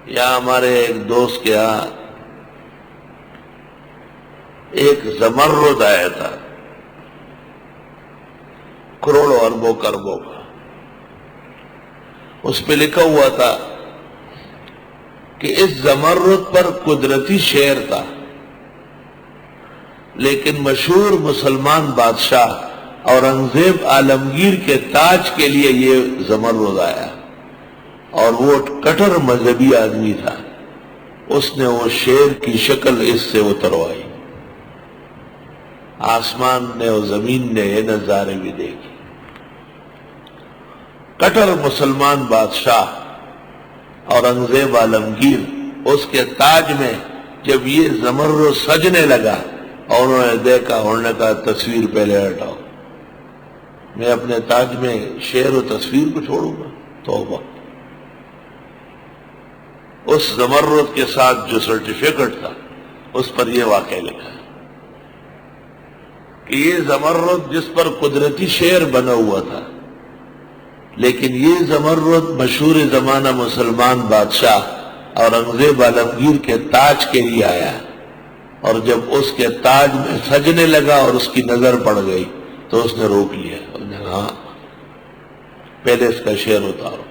یا ہمارے ایک دوست کے یہاں ایک زمرد آیا تھا، کروڑوں اربوں کربوں کا. اس پہ لکھا ہوا تھا کہ اس زمرد پر قدرتی شعر تھا، لیکن مشہور مسلمان بادشاہ اورنگزیب عالمگیر کے تاج کے لیے یہ زمرد آیا، اور وہ کٹر مذہبی آدمی تھا. اس نے وہ شیر کی شکل اس سے اتروائی. آسمان نے اور زمین نے یہ نظارے بھی دیکھے. کٹر مسلمان بادشاہ اورنگزیب عالمگیر، اس کے تاج میں جب یہ زمرد سجنے لگا اور انہوں نے دیکھا، انہوں نے کہا تصویر پہلے ہٹاؤ، میں اپنے تاج میں شعر و تصویر کو چھوڑوں گا؟ توبہ. اس زمرد کے ساتھ جو سرٹیفکیٹ تھا اس پر یہ واقعہ لکھا ہے کہ یہ زمرد جس پر قدرتی شعر بنا ہوا تھا، لیکن یہ زمرد مشہور زمانہ مسلمان بادشاہ اورنگزیب عالمگیر کے تاج کے لیے آیا، اور جب اس کے تاج میں سجنے لگا اور اس کی نظر پڑ گئی تو اس نے روک لیا. ہاں پہلے اس کا شعر اتارو.